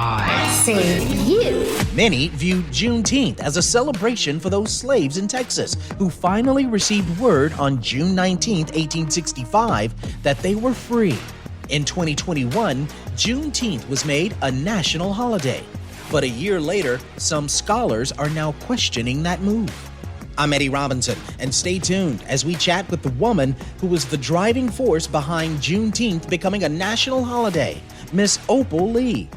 I say you. Many viewed Juneteenth as a celebration for those slaves in Texas who finally received word on June 19, 1865, that they were free. In 2021, Juneteenth was made a national holiday. But a year later, some scholars are now questioning that move. I'm Eddie Robinson, and stay tuned as we chat with the woman who was the driving force behind Juneteenth becoming a national holiday, Miss Opal Lee.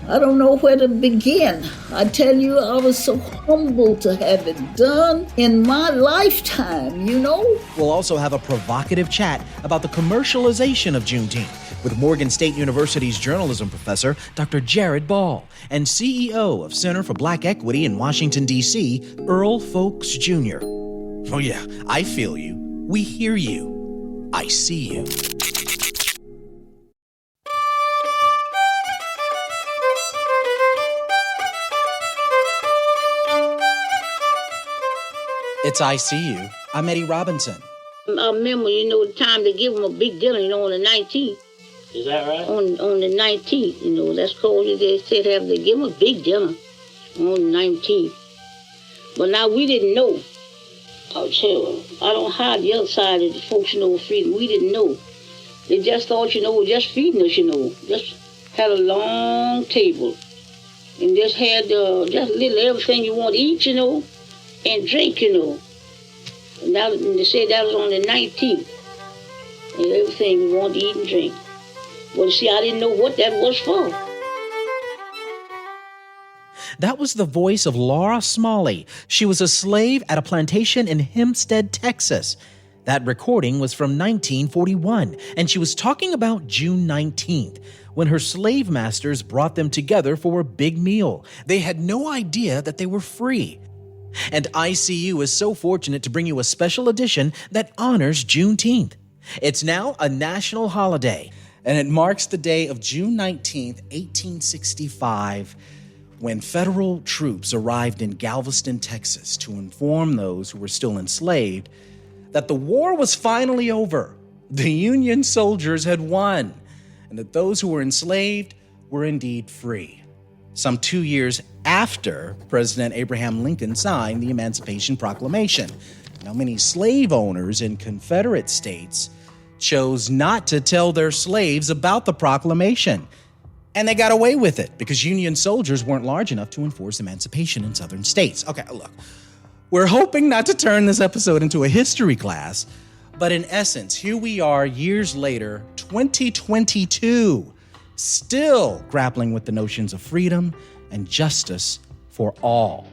I don't know where to begin. I tell you, I was so humbled to have it done in my lifetime, you know? We'll also have a provocative chat about the commercialization of Juneteenth with Morgan State University's journalism professor, Dr. Jared Ball, and CEO of Center for Black Equity in Washington, D.C., Earl Folks Jr. Oh yeah, I feel you. We hear you. I see you. It's ICU. I'm Eddie Robinson. I remember, the time to give them a big dinner, on the 19th. Is that right? On the 19th, that's called, they said give them a big dinner on the 19th. But now we didn't know. I'll tell you, I don't hide the other side of the folks, freedom. We didn't know. They just thought, just feeding us, Just had a long table. And just had just little everything you want to eat, and drink, And they said that was on the 19th. And everything we wanted to eat and drink. Well, see, I didn't know what that was for. That was the voice of Laura Smalley. She was a slave at a plantation in Hempstead, Texas. That recording was from 1941, and she was talking about June 19th, when her slave masters brought them together for a big meal. They had no idea that they were free. And ICU is so fortunate to bring you a special edition that honors Juneteenth. It's now a national holiday, and it marks the day of June 19th, 1865, when federal troops arrived in Galveston, Texas, to inform those who were still enslaved that the war was finally over. The Union soldiers had won, and that those who were enslaved were indeed free. Some 2 years after President Abraham Lincoln signed the Emancipation Proclamation. Now, many slave owners in Confederate states chose not to tell their slaves about the proclamation. And they got away with it because Union soldiers weren't large enough to enforce emancipation in southern states. Okay, look, we're hoping not to turn this episode into a history class, but in essence, here we are years later, 2022, still grappling with the notions of freedom and justice for all.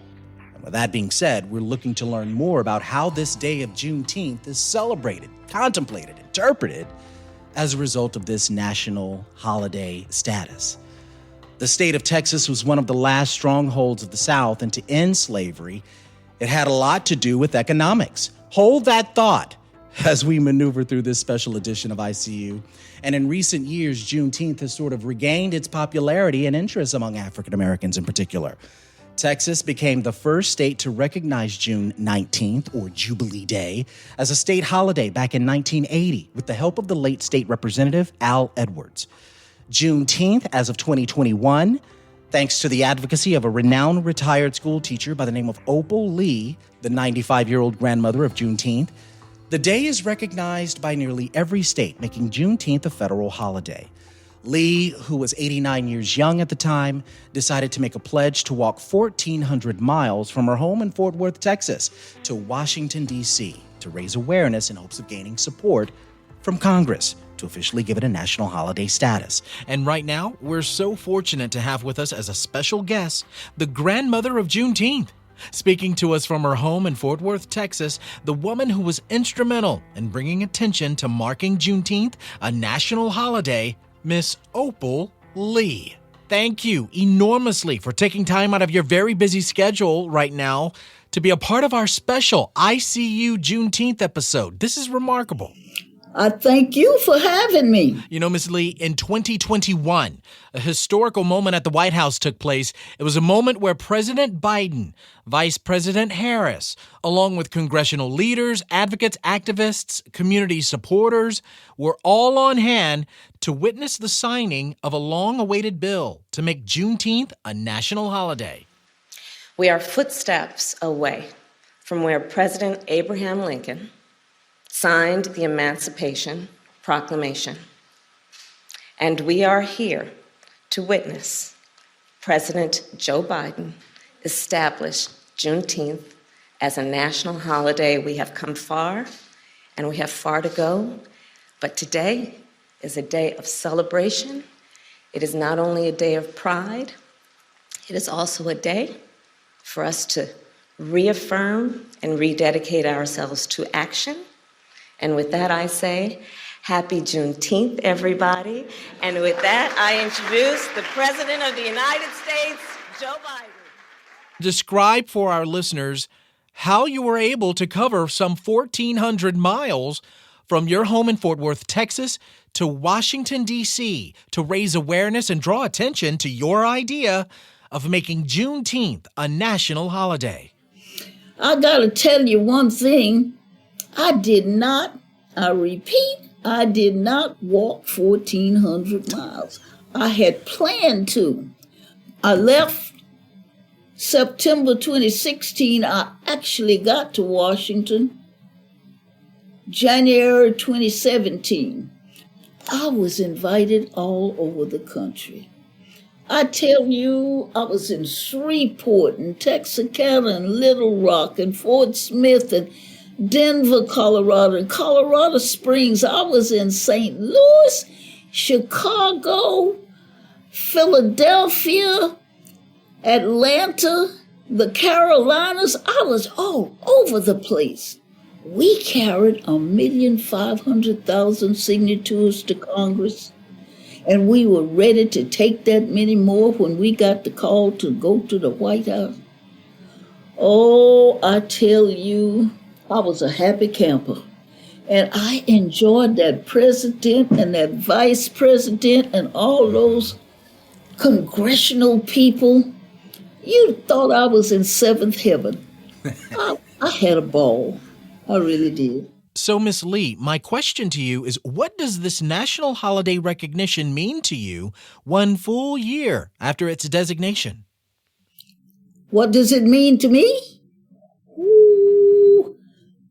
And with that being said, we're looking to learn more about how this day of Juneteenth is celebrated, contemplated, interpreted as a result of this national holiday status. The state of Texas was one of the last strongholds of the South, and to end slavery, it had a lot to do with economics. Hold that thought as we maneuver through this special edition of ICU. And in recent years, Juneteenth has sort of regained its popularity and interest among African Americans in particular. Texas became the first state to recognize June 19th, or Jubilee Day, as a state holiday back in 1980 with the help of the late state representative Al Edwards. Juneteenth, as of 2021, thanks to the advocacy of a renowned retired school teacher by the name of Opal Lee, the 95-year-old grandmother of Juneteenth, the day is recognized by nearly every state, making Juneteenth a federal holiday. Lee, who was 89 years young at the time, decided to make a pledge to walk 1,400 miles from her home in Fort Worth, Texas, to Washington, D.C., to raise awareness in hopes of gaining support from Congress to officially give it a national holiday status. And right now, we're so fortunate to have with us as a special guest the grandmother of Juneteenth. Speaking to us from her home in Fort Worth, Texas, the woman who was instrumental in bringing attention to marking Juneteenth a national holiday, Miss Opal Lee. Thank you enormously for taking time out of your very busy schedule right now to be a part of our special ICU Juneteenth episode. This is remarkable. I thank you for having me. You know, Ms. Lee, in 2021, a historical moment at the White House took place. It was a moment where President Biden, Vice President Harris, along with congressional leaders, advocates, activists, community supporters, were all on hand to witness the signing of a long-awaited bill to make Juneteenth a national holiday. We are footsteps away from where President Abraham Lincoln signed the Emancipation Proclamation. And we are here to witness President Joe Biden establish Juneteenth as a national holiday. We have come far, and we have far to go, but today is a day of celebration. It is not only a day of pride, it is also a day for us to reaffirm and rededicate ourselves to action. And with that, I say, happy Juneteenth, everybody. And with that, I introduce the President of the United States, Joe Biden. Describe for our listeners how you were able to cover some 1,400 miles from your home in Fort Worth, Texas, to Washington, D.C., to raise awareness and draw attention to your idea of making Juneteenth a national holiday. I gotta tell you one thing. I repeat, I did not walk 1,400 miles. I had planned to. I left September 2016. I actually got to Washington January 2017. I was invited all over the country. I tell you, I was in Shreveport and Texarkana and Little Rock and Fort Smith and Denver, Colorado, and Colorado Springs. I was in St. Louis, Chicago, Philadelphia, Atlanta, the Carolinas. I was all over the place. We carried 1,500,000 signatures to Congress, and we were ready to take that many more when we got the call to go to the White House. Oh, I tell you, I was a happy camper, and I enjoyed that president and that vice president and all those congressional people. You thought I was in seventh heaven. I had a ball. I really did. So, Miss Lee, my question to you is, what does this national holiday recognition mean to you 1 full year after its designation? What does it mean to me?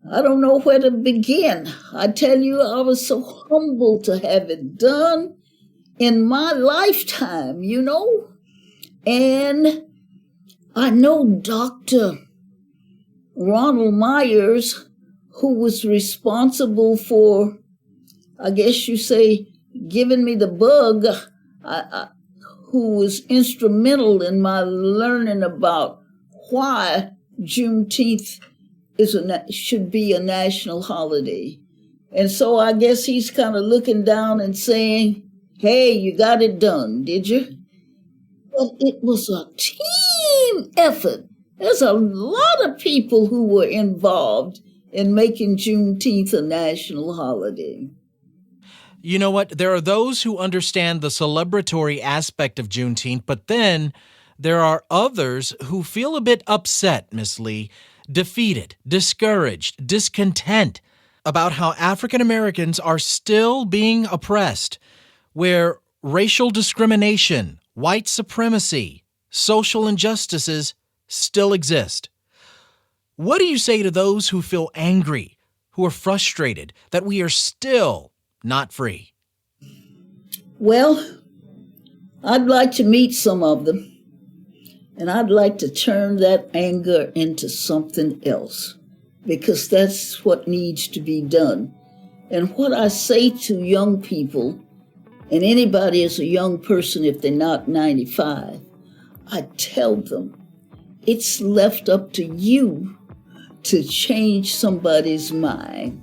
I don't know where to begin. I tell you, I was so humbled to have it done in my lifetime, you know. And I know Dr. Ronald Myers, who was responsible for, I guess you say, giving me the bug, who was instrumental in my learning about why Juneteenth should be a national holiday. And so I guess he's kind of looking down and saying, hey, you got it done, did you? But it was a team effort. There's a lot of people who were involved in making Juneteenth a national holiday. You know what? There are those who understand the celebratory aspect of Juneteenth, but then there are others who feel a bit upset, Miss Lee, defeated, discouraged, discontent about how African Americans are still being oppressed, where racial discrimination, white supremacy, social injustices still exist. What do you say to those who feel angry, who are frustrated that we are still not free? Well, I'd like to meet some of them, and I'd like to turn that anger into something else, because that's what needs to be done. And what I say to young people, and anybody is a young person if they're not 95, I tell them, it's left up to you to change somebody's mind,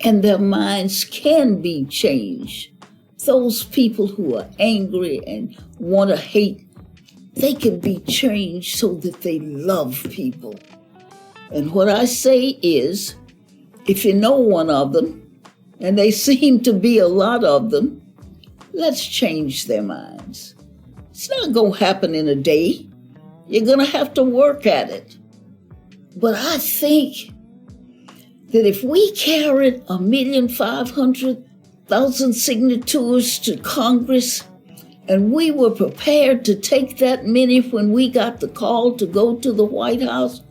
and their minds can be changed. Those people who are angry and want to hate, they can be changed so that they love people. And what I say is, if you know one of them, and they seem to be a lot of them, let's change their minds. It's not going to happen in a day. You're going to have to work at it. But I think that if we carried 1,500,000 signatures to Congress, and we were prepared to take that many when we got the call to go to the White House,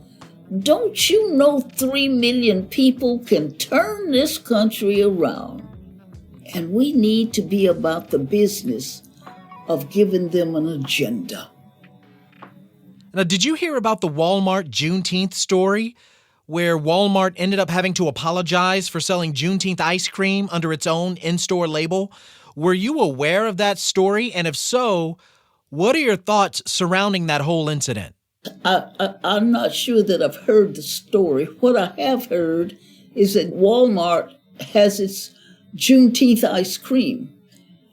don't you know 3 million people can turn this country around? And we need to be about the business of giving them an agenda. Now, did you hear about the Walmart Juneteenth story, where Walmart ended up having to apologize for selling Juneteenth ice cream under its own in-store label? Were you aware of that story? And if so, what are your thoughts surrounding that whole incident? I'm not sure that I've heard the story. What I have heard is that Walmart has its Juneteenth ice cream.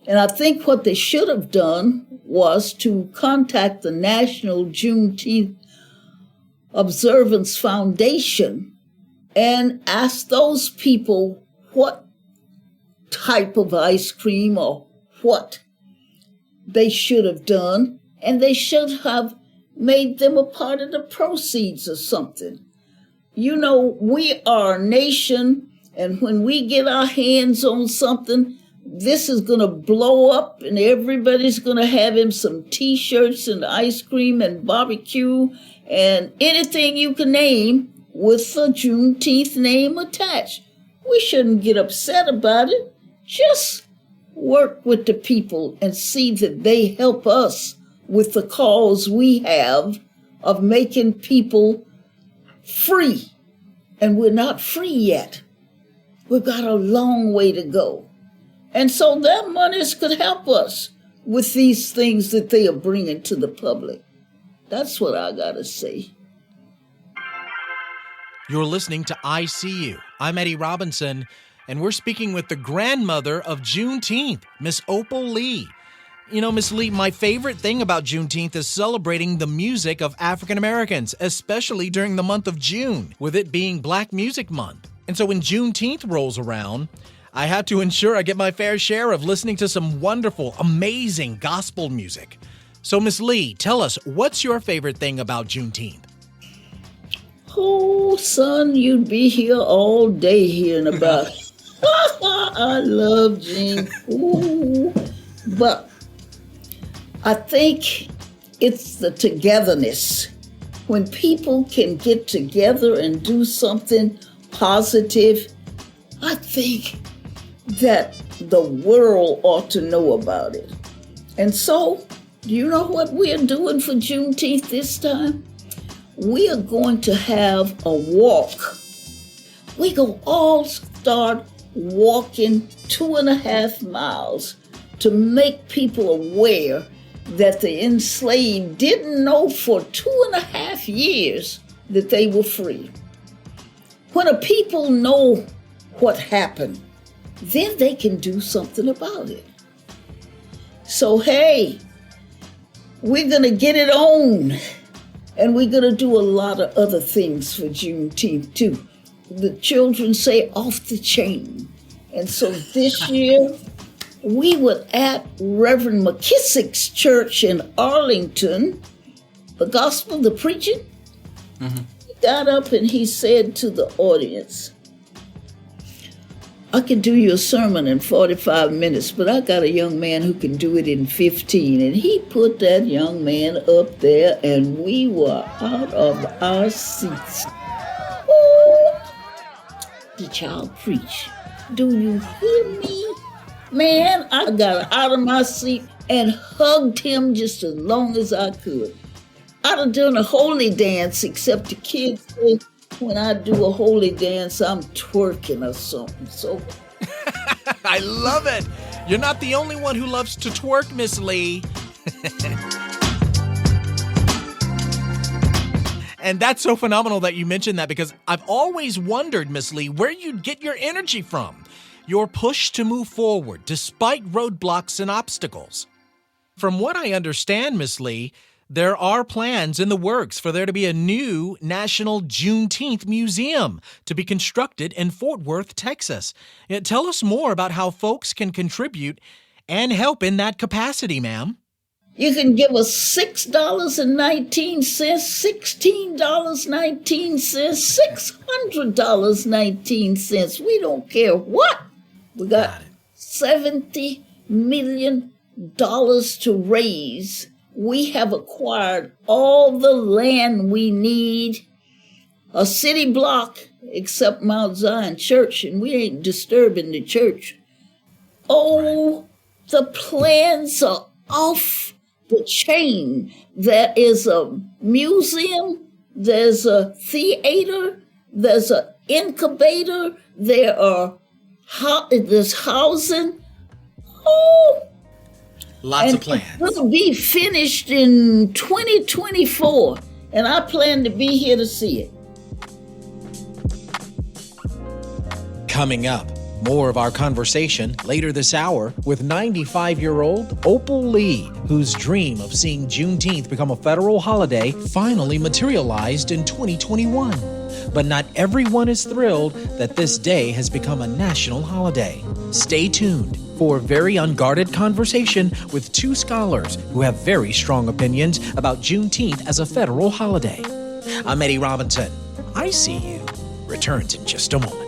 And I think what they should have done was to contact the National Juneteenth Observance Foundation and ask those people what type of ice cream or what they should have done, and they should have made them a part of the proceeds or something. You know, we are a nation, and when we get our hands on something, this is going to blow up, and everybody's going to have him some T-shirts and ice cream and barbecue and anything you can name with a Juneteenth name attached. We shouldn't get upset about it. Just work with the people and see that they help us with the cause we have of making people free. And we're not free yet. We've got a long way to go. And so their monies could help us with these things that they are bringing to the public. That's what I got to say. You're listening to I See You. I'm Eddie Robinson, and we're speaking with the grandmother of Juneteenth, Miss Opal Lee. You know, Miss Lee, my favorite thing about Juneteenth is celebrating the music of African Americans, especially during the month of June, with it being Black Music Month. And so when Juneteenth rolls around, I have to ensure I get my fair share of listening to some wonderful, amazing gospel music. So, Miss Lee, tell us, what's your favorite thing about Juneteenth? Oh, son, you'd be here all day hearing about it. I love June. Ooh. But I think it's the togetherness. When people can get together and do something positive, I think that the world ought to know about it. And so, do you know what we're doing for Juneteenth this time? We are going to have a walk. We're going to all start walking 2.5 miles to make people aware that the enslaved didn't know for 2.5 years that they were free. When a people know what happened, then they can do something about it. So, hey, we're going to get it on. And we're going to do a lot of other things for Juneteenth, too. The children say off the chain. And so this year, we were at Reverend McKissick's church in Arlington, the gospel, the preaching. Mm-hmm. He got up and he said to the audience, I can do you a sermon in 45 minutes, but I got a young man who can do it in 15. And he put that young man up there, and we were out of our seats. Ooh. The child preach. Do you hear me? Man, I got out of my seat and hugged him just as long as I could. I'd have done a holy dance, except the kids say, when I do a holy dance, I'm twerking or something. So, I love it. You're not the only one who loves to twerk, Miss Lee. And that's so phenomenal that you mentioned that, because I've always wondered, Miss Lee, where you'd get your energy from, your push to move forward despite roadblocks and obstacles. From what I understand, Miss Lee, There are plans in the works for there to be a new National Juneteenth Museum to be constructed in Fort Worth, Texas. Tell us more about how folks can contribute and help in that capacity, ma'am. You can give us $6.19, $16.19, $600.19. We don't care what. We got $70 million to raise. We have acquired all the land we need, a city block, except Mount Zion Church, and we ain't disturbing the church. Oh, the plans are off the chain. There is a museum, there's a theater, there's an incubator, there's housing. Oh, Lots and of plans. It will be finished in 2024, and I plan to be here to see it. Coming up, more of our conversation later this hour with 95-year-old Opal Lee, whose dream of seeing Juneteenth become a federal holiday finally materialized in 2021. But not everyone is thrilled that this day has become a national holiday. Stay tuned for a very unguarded conversation with two scholars who have very strong opinions about Juneteenth as a federal holiday. I'm Eddie Robinson. I See You returns in just a moment.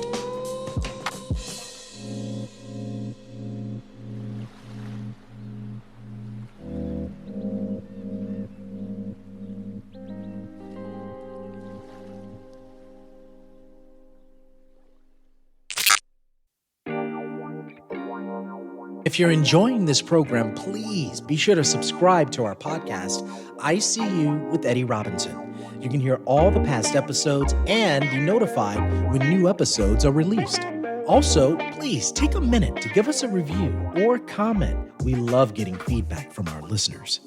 If you're enjoying this program, please be sure to subscribe to our podcast, I See You with Eddie Robinson. You can hear all the past episodes and be notified when new episodes are released. Also, please take a minute to give us a review or comment. We love getting feedback from our listeners.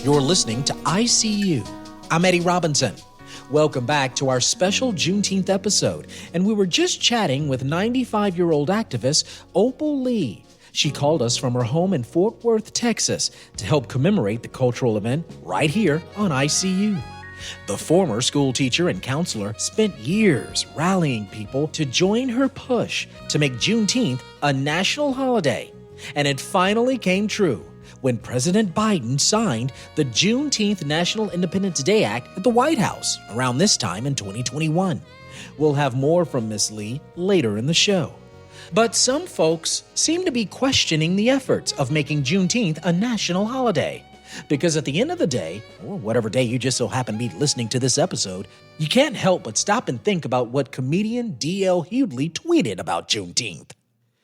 You're listening to I See You. I'm Eddie Robinson. Welcome back to our special Juneteenth episode, and we were just chatting with 95-year-old activist Opal Lee. She called us from her home in Fort Worth, Texas, to help commemorate the cultural event right here on I See You. The former school teacher and counselor spent years rallying people to join her push to make Juneteenth a national holiday, and it finally came true when President Biden signed the Juneteenth National Independence Day Act at the White House around this time in 2021. We'll have more from Miss Lee later in the show. But some folks seem to be questioning the efforts of making Juneteenth a national holiday. Because at the end of the day, or whatever day you just so happen to be listening to this episode, you can't help but stop and think about what comedian D.L. Hughley tweeted about Juneteenth.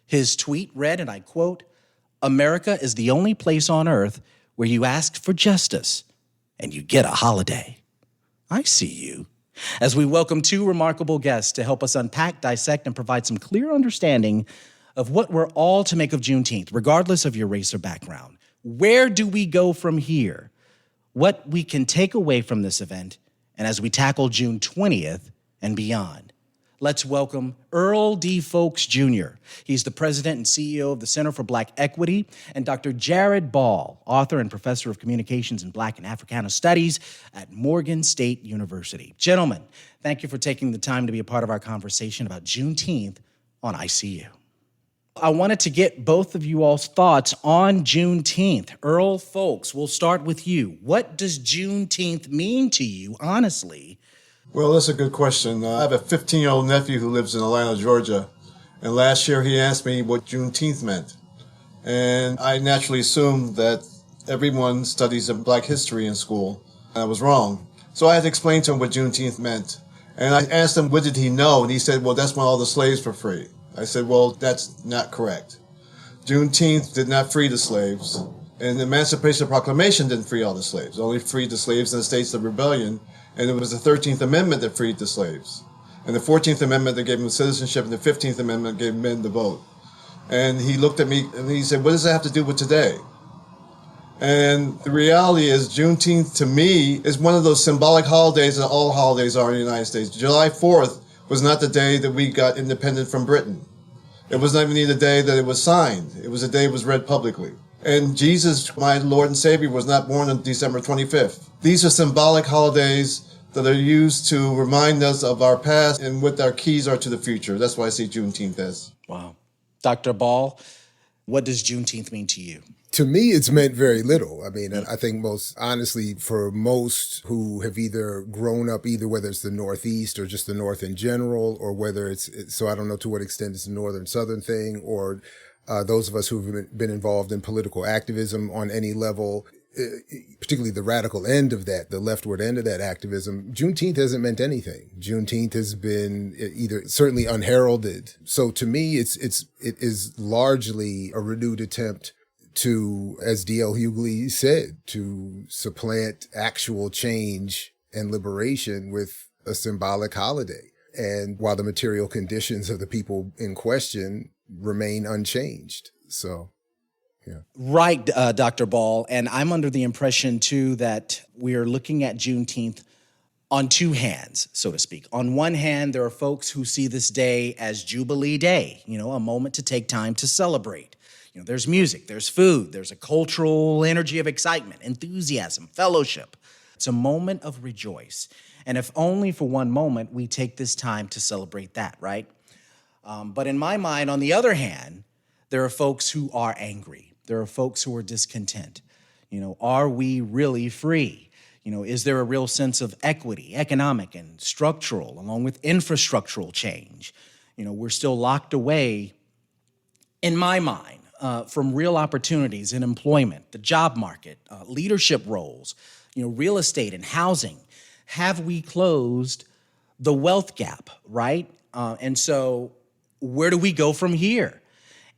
His tweet read, and I quote, "America is the only place on earth where you ask for justice and you get a holiday." I see you. As we welcome two remarkable guests to help us unpack, dissect, and provide some clear understanding of what we're all to make of Juneteenth, regardless of your race or background. Where do we go from here? What we can take away from this event, and as we tackle June 20th and beyond. Let's welcome Earl D. Folks, Jr. He's the president and CEO of the Center for Black Equity, and Dr. Jared Ball, author and professor of communications and Black and Africana Studies at Morgan State University. Gentlemen, thank you for taking the time to be a part of our conversation about Juneteenth on I See You. I wanted to get both of you all's thoughts on Juneteenth. Earl Folks, we'll start with you. What does Juneteenth mean to you, honestly? Well, that's a good question. I have a 15-year-old nephew who lives in Atlanta, Georgia, and last year he asked me what Juneteenth meant. And I naturally assumed that everyone studies Black history in school, and I was wrong. So I had to explain to him what Juneteenth meant. And I asked him, what did he know? And he said, well, that's when all the slaves were free. I said, well, that's not correct. Juneteenth did not free the slaves, and the Emancipation Proclamation didn't free all the slaves. It only freed the slaves in the States of Rebellion. And it was the 13th Amendment that freed the slaves. And the 14th Amendment that gave them citizenship, and the 15th Amendment gave men the vote. And he looked at me and he said, what does that have to do with today? And the reality is Juneteenth to me is one of those symbolic holidays that all holidays are in the United States. July 4th was not the day that we got independent from Britain. It was not even the day that it was signed. It was the day it was read publicly. And Jesus, my Lord and Savior, was not born on December 25th. These are symbolic holidays that are used to remind us of our past and what our keys are to the future. That's why I see Juneteenth as. Wow. Dr. Ball, what does Juneteenth mean to you? To me, it's meant very little. I mean, I think most honestly, for most who have either grown up, either whether it's the Northeast or just the North in general, or whether so I don't know to what extent it's a Northern Southern thing, or those of us who've been involved in political activism on any level, particularly the radical end of that, the leftward end of that activism, Juneteenth hasn't meant anything. Juneteenth has been either certainly unheralded. So to me, it is largely a renewed attempt to, as D.L. Hughley said, to supplant actual change and liberation with a symbolic holiday. And while the material conditions of the people in question remain unchanged. So, yeah. Right, Dr. Ball. And I'm under the impression, too, that we are looking at Juneteenth on two hands, so to speak. On one hand, there are folks who see this day as Jubilee Day, a moment to take time to celebrate. There's music, there's food, there's a cultural energy of excitement, enthusiasm, fellowship. It's a moment of rejoice. And if only for one moment, we take this time to celebrate that, right? But in my mind, on the other hand, there are folks who are angry. There are folks who are discontent. Are we really free? Is there a real sense of equity, economic and structural, along with infrastructural change? We're still locked away, in my mind, from real opportunities in employment, the job market, leadership roles, real estate and housing. Have we closed the wealth gap, right? And so where do we go from here?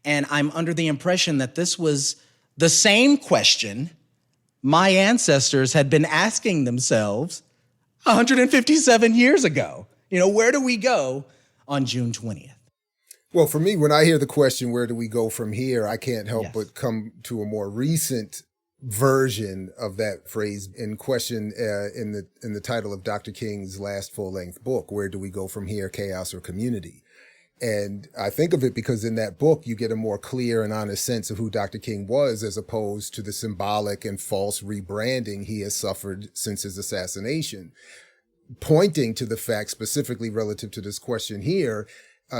And I'm under the impression that this was the same question my ancestors had been asking themselves 157 years ago. Where do we go on June 20th? Well, for me, when I hear the question, where do we go from here, I can't help but come to a more recent version of that phrase in question in the title of Dr. King's last full-length book, Where Do We Go From Here, Chaos or Community? And I think of it because in that book, you get a more clear and honest sense of who Dr. King was, as opposed to the symbolic and false rebranding he has suffered since his assassination, pointing to the fact specifically relative to this question here,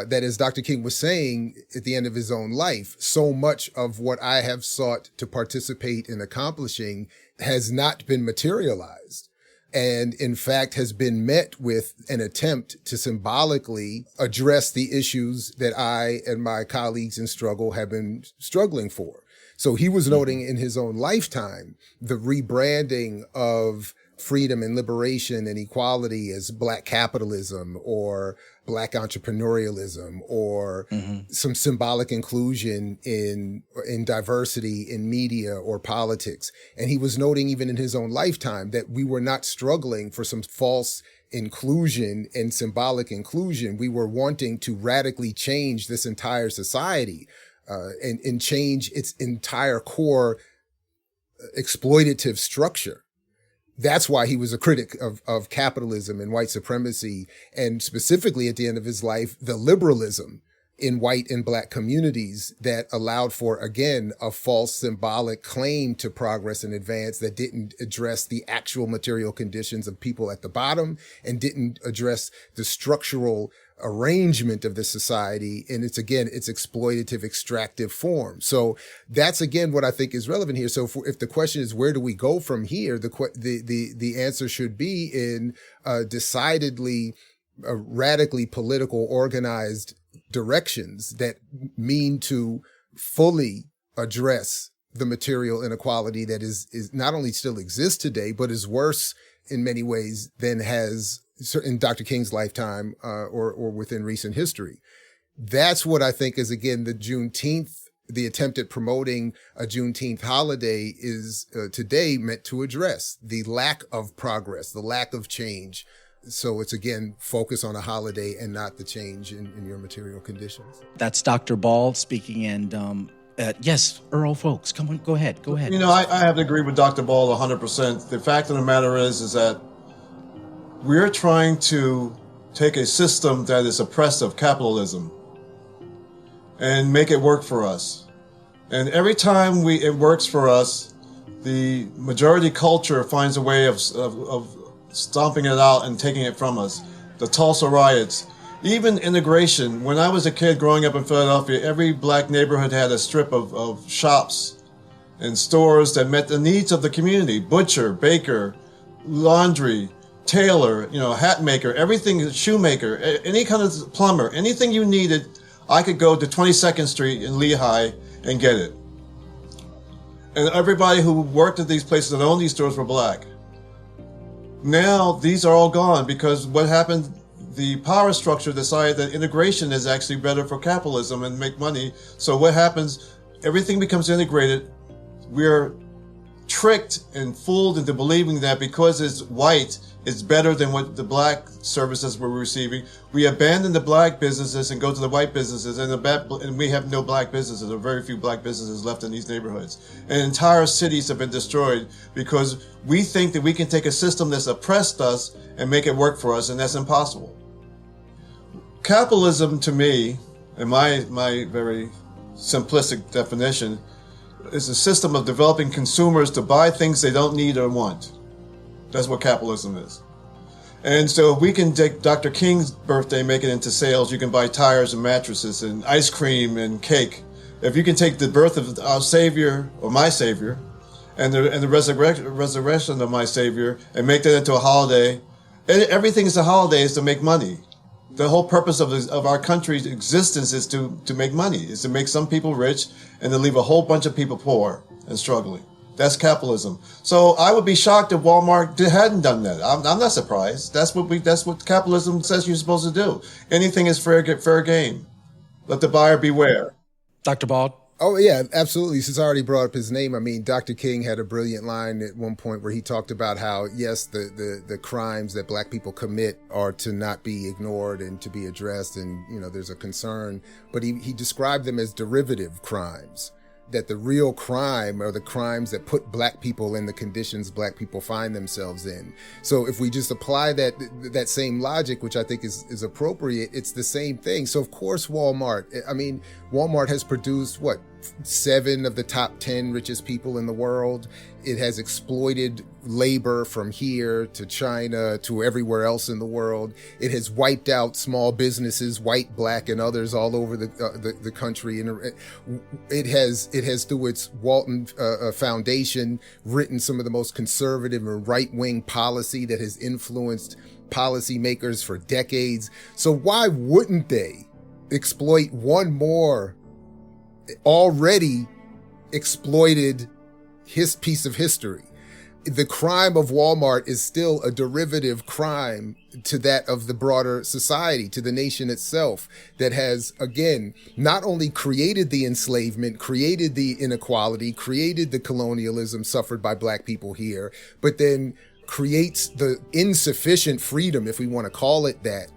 that as Dr. King was saying at the end of his own life, so much of what I have sought to participate in accomplishing has not been materialized. And in fact has been met with an attempt to symbolically address the issues that I and my colleagues in struggle have been struggling for. So he was noting in his own lifetime the rebranding of freedom and liberation and equality as Black capitalism or Black entrepreneurialism or some symbolic inclusion in diversity in media or politics. And he was noting even in his own lifetime that we were not struggling for some false inclusion and symbolic inclusion. We were wanting to radically change this entire society and change its entire core exploitative structure. That's why he was a critic of capitalism and white supremacy, and specifically at the end of his life, the liberalism in white and Black communities that allowed for, again, a false symbolic claim to progress and advance that didn't address the actual material conditions of people at the bottom and didn't address the structural arrangement of the society in its exploitative, extractive form. So that's again what I think is relevant here. So if the question is where do we go from here, the answer should be in decidedly radically political, organized directions that mean to fully address the material inequality that is not only still exists today, but is worse in many ways than has in Dr. King's lifetime or within recent history. That's what I think is, again, the Juneteenth, the attempt at promoting a Juneteenth holiday is today meant to address the lack of progress, the lack of change. So it's, again, focus on a holiday and not the change in your material conditions. That's Dr. Ball speaking. And yes, Earl Folks, come on, go ahead. I have to agree with Dr. Ball 100%. The fact of the matter is that we're trying to take a system that is oppressive, capitalism, and make it work for us. And every time it works for us, the majority culture finds a way of stomping it out and taking it from us. The Tulsa riots, even integration. When I was a kid growing up in Philadelphia, every black neighborhood had a strip of shops and stores that met the needs of the community. Butcher, baker, laundry, tailor, hat maker, everything, shoemaker, any kind of plumber, anything you needed, I could go to 22nd Street in Lehigh and get it. And everybody who worked at these places that owned these stores were black. Now these are all gone because what happened, the power structure decided that integration is actually better for capitalism and make money. So what happens, everything becomes integrated. We're tricked and fooled into believing that because it's white, it's better than what the black services we're receiving. We abandon the black businesses and go to the white businesses, and we have no black businesses, or very few black businesses left in these neighborhoods. And entire cities have been destroyed because we think that we can take a system that's oppressed us and make it work for us, and that's impossible. Capitalism, to me, in my very simplistic definition, is a system of developing consumers to buy things they don't need or want. That's what capitalism is. And so if we can take Dr. King's birthday, make it into sales, you can buy tires and mattresses and ice cream and cake. If you can take the birth of our Savior, or my Savior, and the resurrection of my Savior, and make that into a holiday, everything is a holiday is to make money. The whole purpose of our country's existence is to make money, is to make some people rich and to leave a whole bunch of people poor and struggling. That's capitalism. So I would be shocked if Walmart hadn't done that. I'm not surprised. That's what capitalism says you're supposed to do. Anything is fair game. Let the buyer beware. Dr. Bald? Oh, yeah, absolutely. Since I already brought up his name, I mean, Dr. King had a brilliant line at one point where he talked about how, yes, the crimes that black people commit are to not be ignored and to be addressed. And, there's a concern. But he described them as derivative crimes. That the real crime are the crimes that put black people in the conditions black people find themselves in. So if we just apply that same logic, which I think is appropriate, it's the same thing. So of course Walmart has produced 7 of the top 10 richest people in the world. It has exploited labor from here to China to everywhere else in the world. It has wiped out small businesses, white, black, and others all over the country. And it has through its Walton Foundation written some of the most conservative and right-wing policy that has influenced policymakers for decades. So why wouldn't they exploit one more already exploited his piece of history? The crime of Walmart is still a derivative crime to that of the broader society, to the nation itself, that has, again, not only created the enslavement, created the inequality, created the colonialism suffered by black people here, but then creates the insufficient freedom, if we want to call it that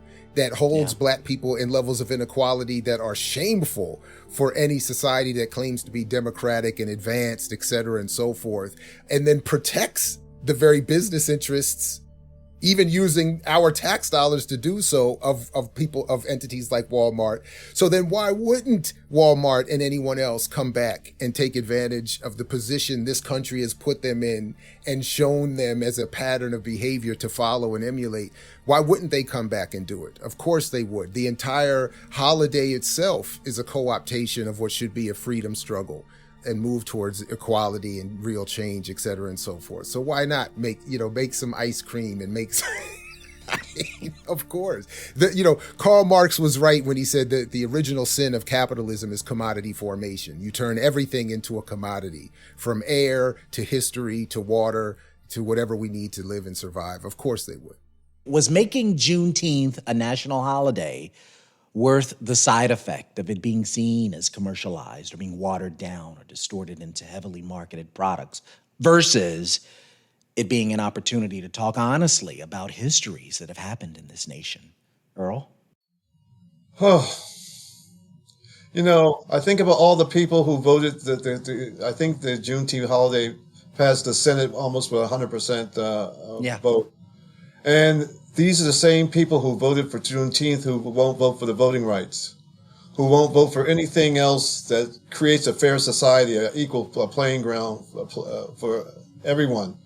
holds black people in levels of inequality that are shameful for any society that claims to be democratic and advanced, et cetera, and so forth, and then protects the very business interests, even using our tax dollars to do so, of people, of entities like Walmart. So then why wouldn't Walmart and anyone else come back and take advantage of the position this country has put them in and shown them as a pattern of behavior to follow and emulate? Why wouldn't they come back and do it? Of course they would. The entire holiday itself is a co-optation of what should be a freedom struggle and move towards equality and real change, et cetera, and so forth. So why not make some ice cream and make some, of course. Karl Marx was right when he said that the original sin of capitalism is commodity formation. You turn everything into a commodity, from air to history to water to whatever we need to live and survive. Of course they would. Was making Juneteenth a national holiday worth the side effect of it being seen as commercialized or being watered down or distorted into heavily marketed products versus it being an opportunity to talk honestly about histories that have happened in this nation? Earl? I think about all the people who voted. I think the Juneteenth holiday passed the Senate almost with 100% vote. And these are the same people who voted for Juneteenth who won't vote for the voting rights, who won't vote for anything else that creates a fair society, an equal playing ground for everyone.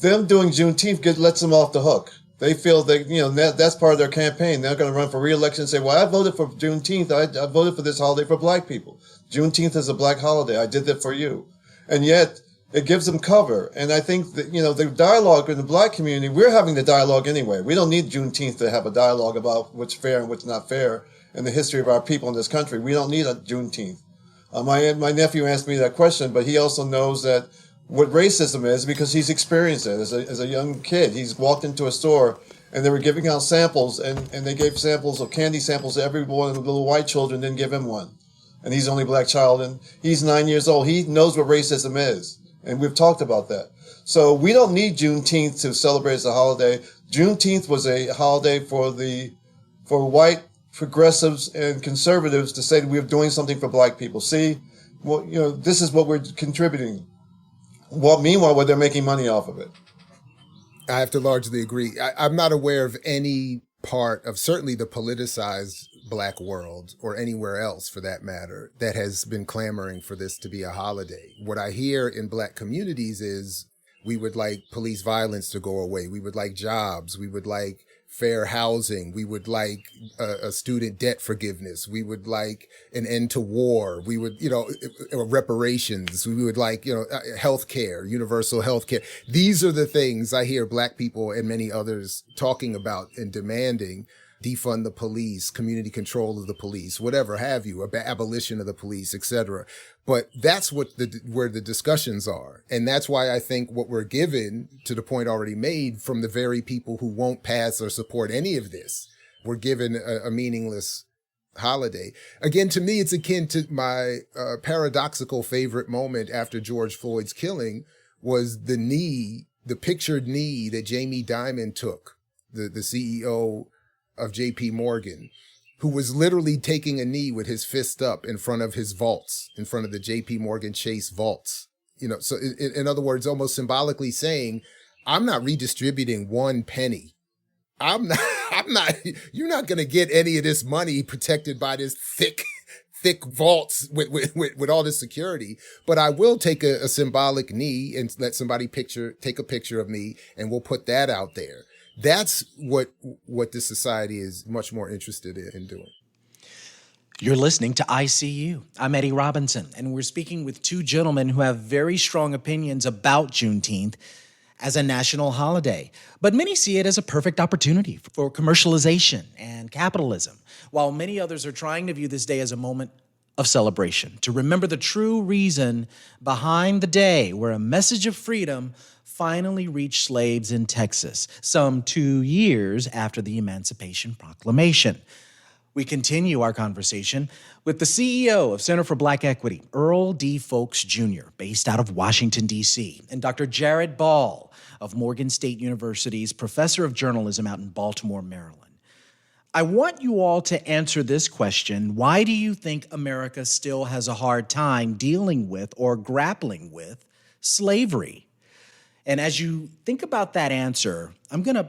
Them doing Juneteenth lets them off the hook. They feel that's part of their campaign. They're going to run for re-election and say, well, I voted for Juneteenth. I voted for this holiday for black people. Juneteenth is a black holiday. I did that for you. And yet it gives them cover. And I think that, the dialogue in the black community, we're having the dialogue anyway. We don't need Juneteenth to have a dialogue about what's fair and what's not fair in the history of our people in this country. We don't need a Juneteenth. My nephew asked me that question, but he also knows that what racism is because he's experienced it as a young kid. He's walked into a store and they were giving out samples and they gave samples of candy samples to every one of the little white children, didn't give him one. And he's the only black child and he's 9 years old. He knows what racism is. And we've talked about that. So we don't need Juneteenth to celebrate as a holiday. Juneteenth was a holiday for white progressives and conservatives to say that we're doing something for black people. See, well, this is what we're contributing. Well, meanwhile, they're making money off of it. I have to largely agree. I'm not aware of any part of certainly the politicized black world or anywhere else for that matter that has been clamoring for this to be a holiday. What I hear in black communities is we would like police violence to go away. We would like jobs. We would like fair housing. We would like a student debt forgiveness. We would like an end to war. We would, reparations. We would like, healthcare, universal healthcare. These are the things I hear black people and many others talking about and demanding. Defund the police, community control of the police, whatever have you, abolition of the police, etc. But that's where the discussions are. And that's why I think what we're given, to the point already made, from the very people who won't pass or support any of this, we're given a meaningless holiday. Again, to me, it's akin to my paradoxical favorite moment after George Floyd's killing was the pictured knee that Jamie Dimon took, the CEO of JP Morgan, who was literally taking a knee with his fist up in front of his vaults, in front of the JP Morgan Chase vaults. So in other words, almost symbolically saying, I'm not redistributing one penny. You're not going to get any of this money protected by this thick vaults with all this security, but I will take a symbolic knee and let somebody take a picture of me, and we'll put that out there. That's what this society is much more interested in doing. You're listening to ICU. I'm Eddie Robinson, and we're speaking with two gentlemen who have very strong opinions about Juneteenth as a national holiday. But many see it as a perfect opportunity for commercialization and capitalism, while many others are trying to view this day as a moment of celebration, to remember the true reason behind the day where a message of freedom finally reached slaves in Texas, some 2 years after the Emancipation Proclamation. We continue our conversation with the CEO of Center for Black Equity, Earl D. Folks Jr., based out of Washington, D.C., and Dr. Jared Ball of Morgan State University's professor of journalism out in Baltimore, Maryland. I want you all to answer this question: why do you think America still has a hard time dealing with or grappling with slavery? And as you think about that answer, I'm going to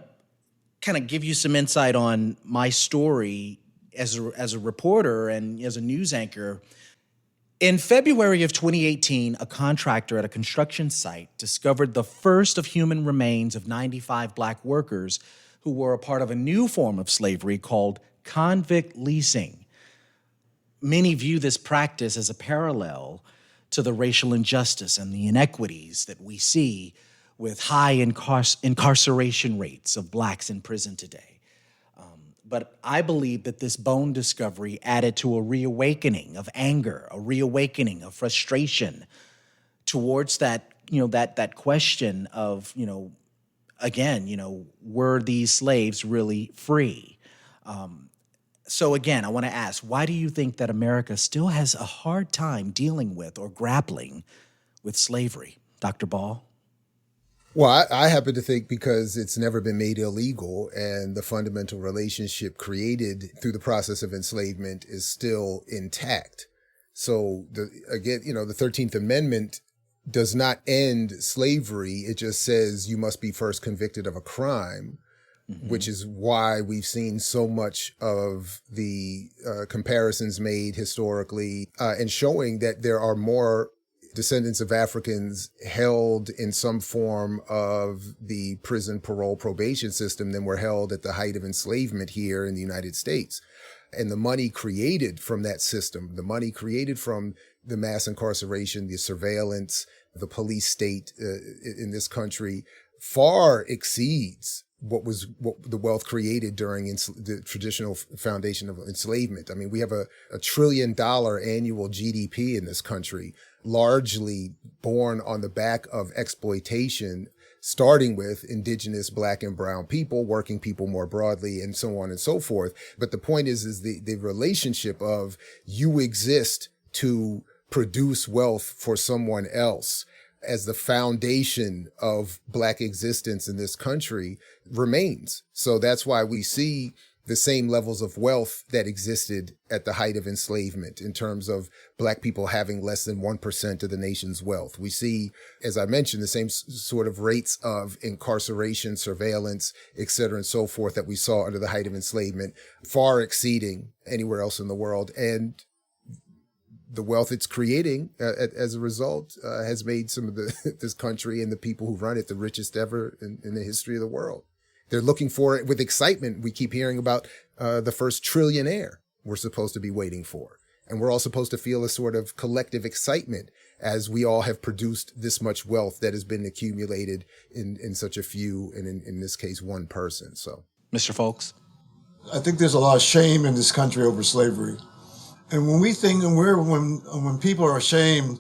kind of give you some insight on my story as a reporter and as a news anchor. In February of 2018, a contractor at a construction site discovered the first of human remains of 95 black workers who were a part of a new form of slavery called convict leasing. Many view this practice as a parallel to the racial injustice and the inequities that we see with high incarceration rates of blacks in prison today. But I believe that this bone discovery added to a reawakening of anger, a reawakening of frustration towards that question of, were these slaves really free? So again, I want to ask, why do you think that America still has a hard time dealing with or grappling with slavery? Dr. Ball? Well, I happen to think because it's never been made illegal and the fundamental relationship created through the process of enslavement is still intact. So the 13th Amendment does not end slavery. It just says you must be first convicted of a crime which is why we've seen so much of the comparisons made historically and showing that there are more descendants of Africans held in some form of the prison, parole, probation system than were held at the height of enslavement here in the United States. And the money created from that system, the money created from the mass incarceration, the surveillance, the police state in this country far exceeds what the wealth created during the traditional foundation of enslavement. I mean, we have a $1 trillion annual GDP in this country, largely born on the back of exploitation, starting with indigenous Black and brown people, working people more broadly, and so on and so forth. But the point is the relationship of you exist to produce wealth for someone else as the foundation of Black existence in this country remains. So that's why we see the same levels of wealth that existed at the height of enslavement in terms of Black people having less than 1% of the nation's wealth. We see, as I mentioned, the same sort of rates of incarceration, surveillance, et cetera, and so forth that we saw under the height of enslavement, far exceeding anywhere else in the world. And the wealth it's creating as a result has made some of this country and the people who run it the richest ever in the history of the world. They're looking for it with excitement. We keep hearing about the first trillionaire we're supposed to be waiting for. And we're all supposed to feel a sort of collective excitement as we all have produced this much wealth that has been accumulated in such a few, and in this case, one person. So, Mr. Folks? I think there's a lot of shame in this country over slavery. And when we think, when people are ashamed,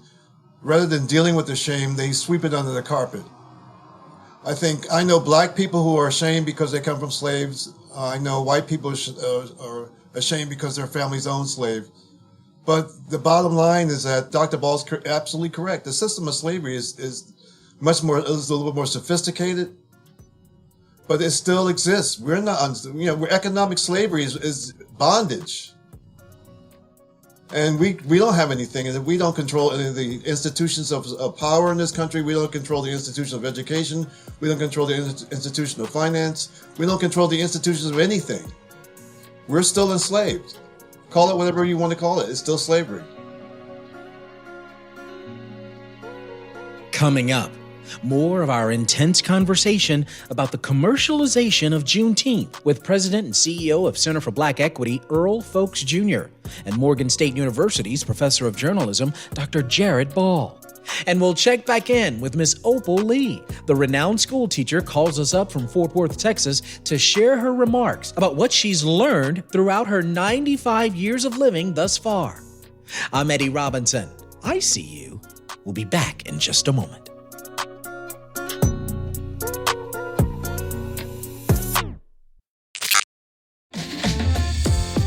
rather than dealing with the shame, they sweep it under the carpet. I know Black people who are ashamed because they come from slaves. I know white people are ashamed because their families own slaves. But the bottom line is that Dr. Ball's absolutely correct. The system of slavery is a little bit more sophisticated, but it still exists. We're not, economic slavery is bondage. And we don't have anything, and we don't control any of the institutions of power in this country. We don't control the institution of education. We don't control the institution of finance. We don't control the institutions of anything. We're still enslaved. Call it whatever you want to call it. It's still slavery. Coming up, more of our intense conversation about the commercialization of Juneteenth with President and CEO of Center for Black Equity, Earl Folks Jr., and Morgan State University's Professor of Journalism, Dr. Jared Ball. And we'll check back in with Miss Opal Lee. The renowned school teacher calls us up from Fort Worth, Texas, to share her remarks about what she's learned throughout her 95 years of living thus far. I'm Eddie Robinson. I see you. We'll be back in just a moment.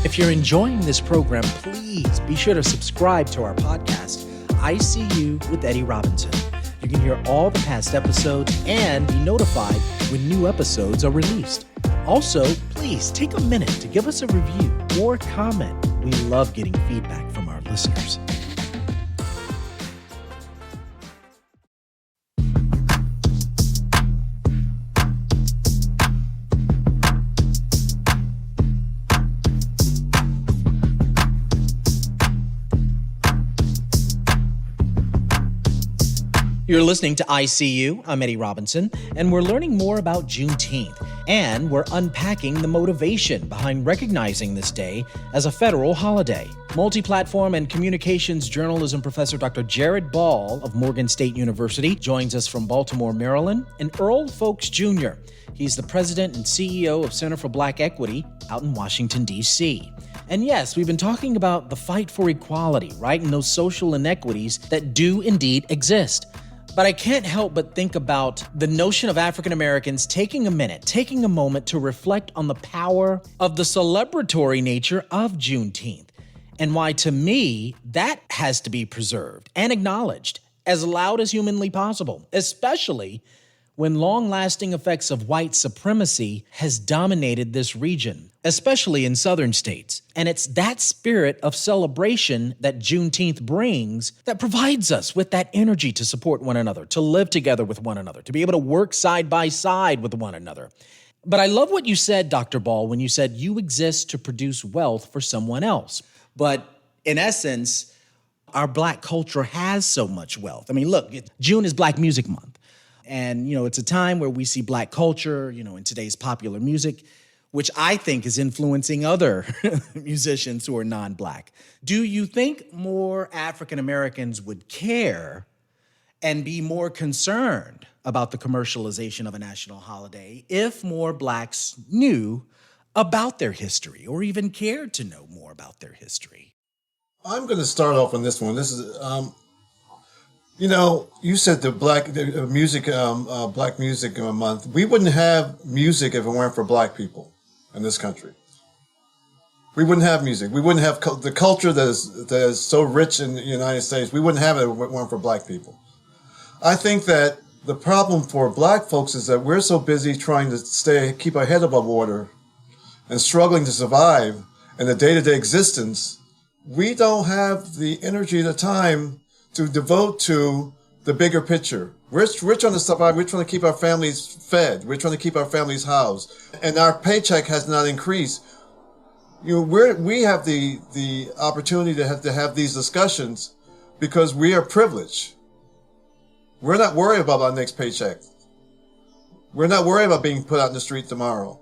If you're enjoying this program, please be sure to subscribe to our podcast, I See You with Eddie Robinson. You can hear all the past episodes and be notified when new episodes are released. Also, please take a minute to give us a review or comment. We love getting feedback from our listeners. You're listening to ICU. I'm Eddie Robinson, and we're learning more about Juneteenth, and we're unpacking the motivation behind recognizing this day as a federal holiday. Multi-platform and communications journalism professor Dr. Jared Ball of Morgan State University joins us from Baltimore, Maryland, and Earl Folks Jr. He's the president and CEO of Center for Black Equity out in Washington, D.C. And yes, we've been talking about the fight for equality, right, and those social inequities that do indeed exist. But I can't help but think about the notion of African Americans taking a moment to reflect on the power of the celebratory nature of Juneteenth, and why, to me, that has to be preserved and acknowledged as loud as humanly possible, especially when long-lasting effects of white supremacy has dominated this region, especially in southern states. And it's that spirit of celebration that Juneteenth brings that provides us with that energy to support one another, to live together with one another, to be able to work side by side with one another. But I love what you said, Dr. Ball, when you said you exist to produce wealth for someone else. But in essence, our Black culture has so much wealth. I mean, look, June is Black Music Month. And, it's a time where we see Black culture, in today's popular music, which I think is influencing other musicians who are non-Black. Do you think more African Americans would care and be more concerned about the commercialization of a national holiday if more Blacks knew about their history or even cared to know more about their history? I'm going to start off on this one. This is, you said the Black Music Month. We wouldn't have music if it weren't for Black people in this country. We wouldn't have music. We wouldn't have the culture that is so rich in the United States. We wouldn't have it if it weren't for Black people. I think that the problem for Black folks is that we're so busy trying to keep our head above water and struggling to survive in the day-to-day existence. We don't have the energy, the time to devote to the bigger picture. We're trying to survive. We're trying to keep our families fed. We're trying to keep our families housed. And our paycheck has not increased. We have the opportunity to have these discussions because we are privileged. We're not worried about our next paycheck. We're not worried about being put out in the street tomorrow.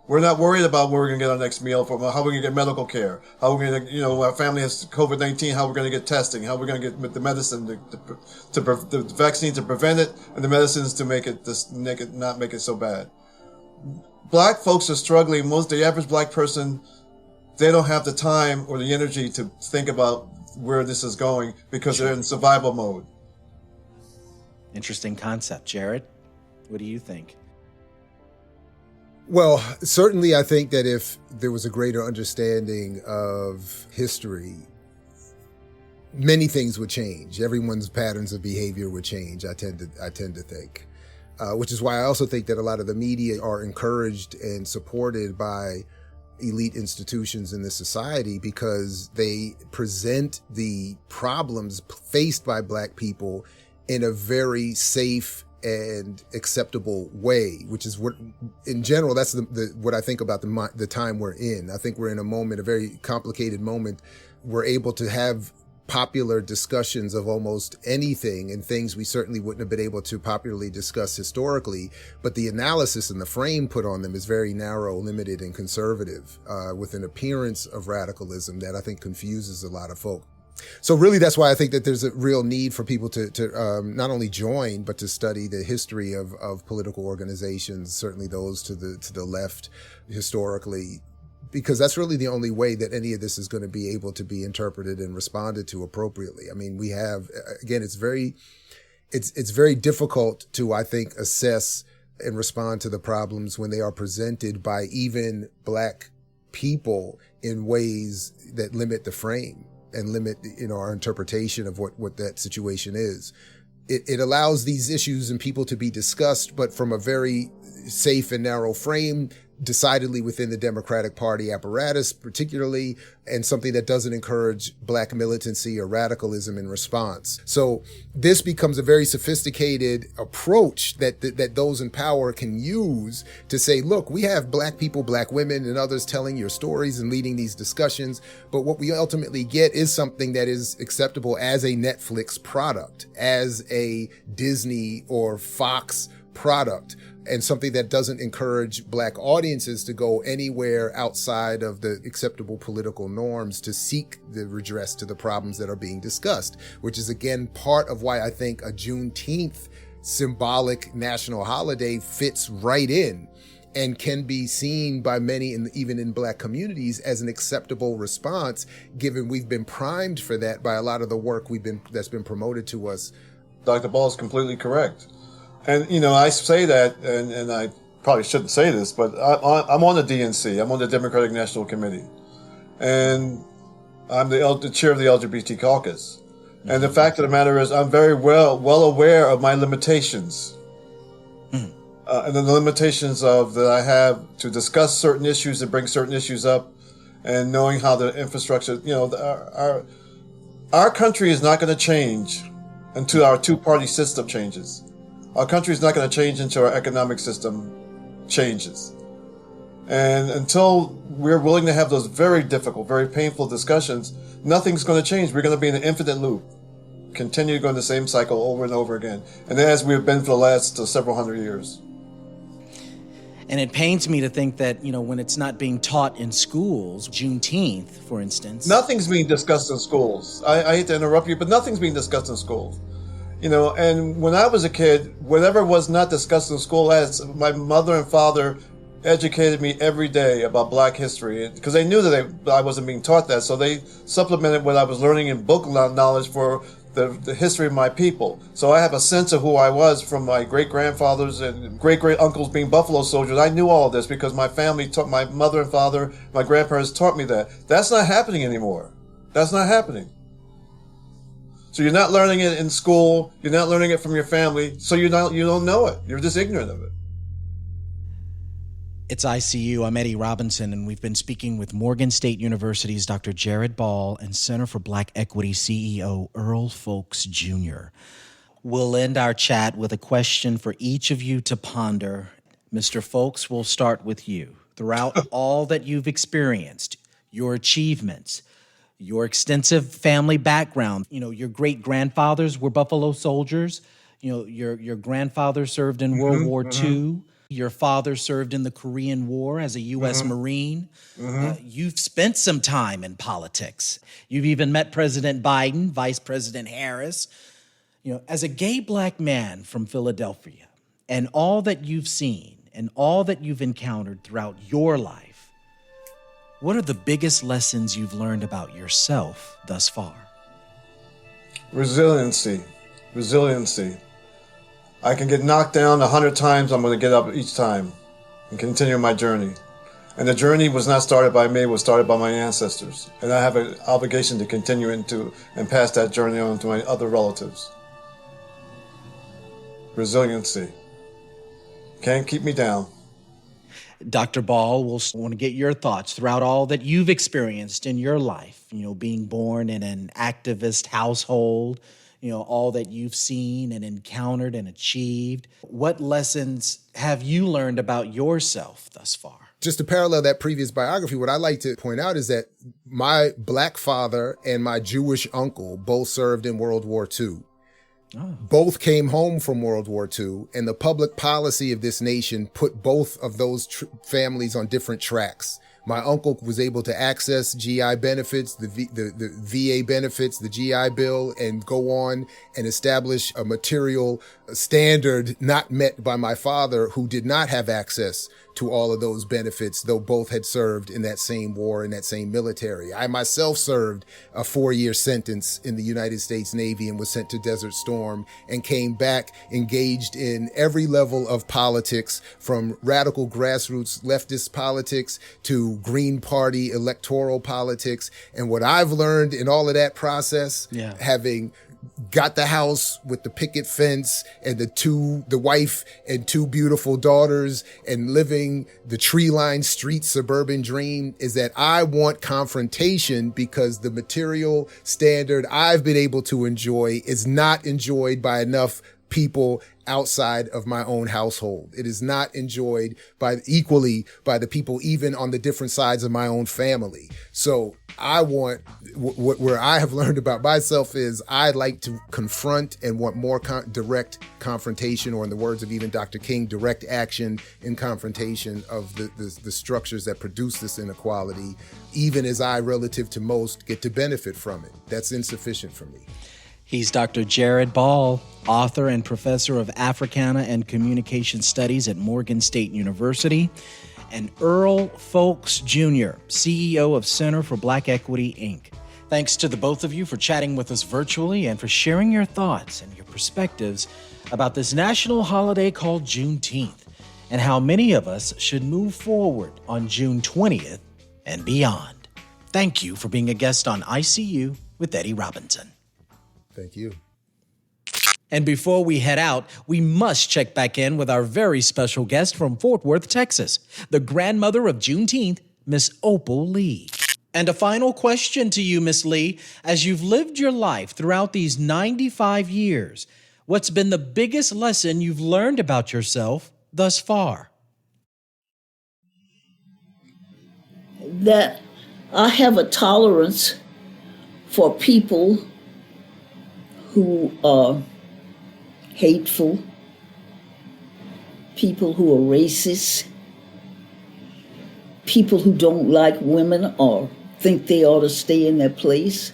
We're not worried about where we're going to get our next meal from, how we're going to get medical care, how we're going to, our family has COVID-19, how we're going to get testing, how we're going to get the medicine, the vaccine to prevent it, and the medicines to not make it so bad. Black folks are struggling. The average Black person, they don't have the time or the energy to think about where this is going because they're in survival mode. Interesting concept. Jared, what do you think? Well, certainly I think that if there was a greater understanding of history, many things would change. Everyone's patterns of behavior would change, I tend to think. Which is why I also think that a lot of the media are encouraged and supported by elite institutions in this society because they present the problems faced by Black people in a very safe and acceptable way, which is what, in general, that's what I think about the time we're in. I think we're in a very complicated moment. We're able to have popular discussions of almost anything and things we certainly wouldn't have been able to popularly discuss historically, but the analysis and the frame put on them is very narrow, limited, and conservative, with an appearance of radicalism that I think confuses a lot of folk. So really, that's why I think that there's a real need for people to not only join, but to study the history of political organizations, certainly those to the left historically, because that's really the only way that any of this is going to be able to be interpreted and responded to appropriately. I mean, we have, again, it's very difficult to, I think, assess and respond to the problems when they are presented by even Black people in ways that limit the frame and limit, our interpretation of what that situation is. It allows these issues and people to be discussed, but from a very safe and narrow frame, decidedly within the Democratic Party apparatus particularly, and something that doesn't encourage Black militancy or radicalism in response. So this becomes a very sophisticated approach that those in power can use to say, look, we have Black people, Black women, and others telling your stories and leading these discussions, but what we ultimately get is something that is acceptable as a Netflix product, as a Disney or Fox product, and something that doesn't encourage Black audiences to go anywhere outside of the acceptable political norms to seek the redress to the problems that are being discussed, which is again part of why I think a Juneteenth symbolic national holiday fits right in and can be seen by many, even in Black communities, as an acceptable response, given we've been primed for that by a lot of the work that's been promoted to us. Dr. Ball is completely correct. And, I say that, and I probably shouldn't say this, but I'm on the DNC. I'm on the Democratic National Committee. And I'm the chair of the LGBT caucus. And the fact of the matter is I'm very well aware of my limitations. And the limitations that I have to discuss certain issues and bring certain issues up, and knowing how the infrastructure, our country is not going to change until our two-party system changes. Our country is not going to change until our economic system changes. And until we're willing to have those very difficult, very painful discussions, nothing's going to change. We're going to be in an infinite loop, continue going the same cycle over and over again. And as we've been for the last several hundred years. And it pains me to think that, when it's not being taught in schools, Juneteenth, for instance. Nothing's being discussed in schools. I hate to interrupt you, but nothing's being discussed in schools. And when I was a kid, whatever was not discussed in school, my mother and father educated me every day about Black history because they knew that I wasn't being taught that. So they supplemented what I was learning in book knowledge for the history of my people. So I have a sense of who I was from my great-grandfathers and great-great-uncles being Buffalo Soldiers. I knew all of this because my family taught, my mother and father, my grandparents taught me that. That's not happening anymore. That's not happening. So you're not learning it in school. You're not learning it from your family. So you don't know it. You're just ignorant of it. It's ICU. I'm Eddie Robinson, and we've been speaking with Morgan State University's Dr. Jared Ball and Center for Black Equity CEO Earl Folks Jr. We'll end our chat with a question for each of you to ponder. Mr. Folks, we'll start with you. Throughout all that you've experienced, your achievements, your extensive family background, your great-grandfathers were Buffalo Soldiers, your grandfather served in World War II. Your father served in the Korean War as a U.S. Marine. You've spent some time in politics. You've even met President Biden, Vice President Harris. As a gay Black man from Philadelphia, and all that you've seen and all that you've encountered throughout your life, what are the biggest lessons you've learned about yourself thus far? Resiliency. I can get knocked down 100 times. I'm going to get up each time and continue my journey. And the journey was not started by me, it was started by my ancestors. And I have an obligation to continue into and pass that journey on to my other relatives. Resiliency. Can't keep me down. Dr. Ball, we'll want to get your thoughts throughout all that you've experienced in your life, being born in an activist household, all that you've seen and encountered and achieved. What lessons have you learned about yourself thus far? Just to parallel that previous biography, what I like to point out is that my Black father and my Jewish uncle both served in World War II. Oh. Both came home from World War II, and the public policy of this nation put both of those families on different tracks. My uncle was able to access GI benefits, the VA benefits, the GI Bill, and go on and establish a material standard not met by my father, who did not have access to all of those benefits, though both had served in that same war, in that same military. I myself served a 4-year sentence in the United States Navy and was sent to Desert Storm and came back engaged in every level of politics, from radical grassroots leftist politics to Green Party electoral politics. And what I've learned in all of that process, having got the house with the picket fence and the wife and 2 beautiful daughters and living the tree-lined street suburban dream, is that I want confrontation, because the material standard I've been able to enjoy is not enjoyed by enough people outside of my own household. It is not enjoyed equally by the people even on the different sides of my own family. So I want, where I have learned about myself is I like to confront and want more direct confrontation, or in the words of even Dr. King, direct action in confrontation of the structures that produce this inequality, even as I, relative to most, get to benefit from it. That's insufficient for me. He's Dr. Jared Ball, author and professor of Africana and Communication Studies at Morgan State University, and Earl Folks Jr., CEO of Center for Black Equity, Inc. Thanks to the both of you for chatting with us virtually and for sharing your thoughts and your perspectives about this national holiday called Juneteenth, and how many of us should move forward on June 20th and beyond. Thank you for being a guest on ICU with Eddie Robinson. Thank you. And before we head out, we must check back in with our very special guest from Fort Worth, Texas, the grandmother of Juneteenth, Miss Opal Lee. And a final question to you, Miss Lee. As you've lived your life throughout these 95 years, what's been the biggest lesson you've learned about yourself thus far? that I have a tolerance for people who are hateful, people who are racist, people who don't like women or think they ought to stay in their place.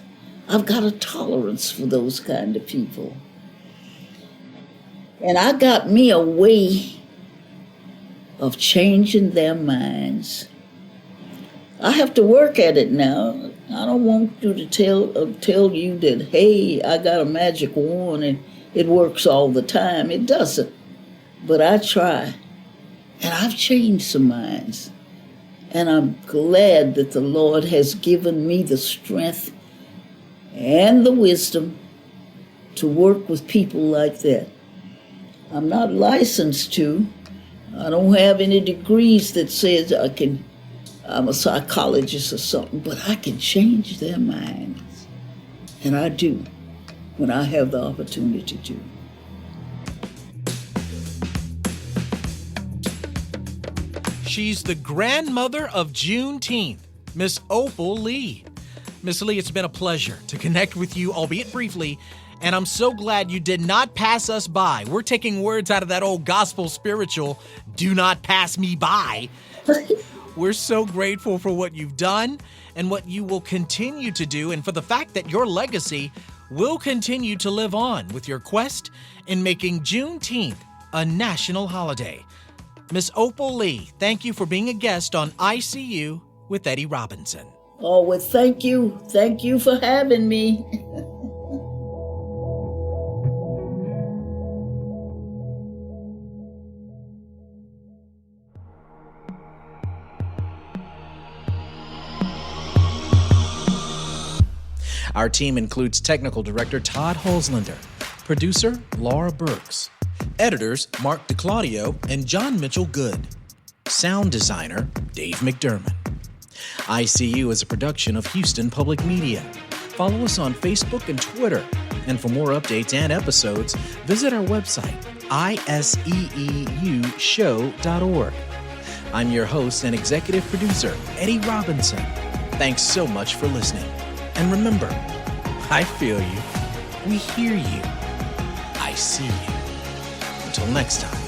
I've got a tolerance for those kind of people. And I got me a way of changing their minds. I have to work at it now. I don't want you to tell you that, hey, I got a magic wand and it works all the time. It doesn't. But I try. And I've changed some minds. And I'm glad that the Lord has given me the strength and the wisdom to work with people like that. I'm not licensed to. I don't have any degrees that says I'm a psychologist or something, but I can change their minds. And I do when I have the opportunity to. She's the grandmother of Juneteenth, Miss Opal Lee. Miss Lee, it's been a pleasure to connect with you, albeit briefly, and I'm so glad you did not pass us by. We're taking words out of that old gospel spiritual, do not pass me by. We're so grateful for what you've done and what you will continue to do, and for the fact that your legacy will continue to live on with your quest in making Juneteenth a national holiday. Miss Opal Lee, thank you for being a guest on ICU with Eddie Robinson. Oh, well, thank you. Thank you for having me. Our team includes technical director Todd Holzlander, producer Laura Burks, editors Mark DeClaudio and John Mitchell Good, sound designer Dave McDermott. ICU is a production of Houston Public Media. Follow us on Facebook and Twitter. And for more updates and episodes, visit our website, iseeushow.org. I'm your host and executive producer, Eddie Robinson. Thanks so much for listening. And remember, I feel you, we hear you, I see you. Until next time.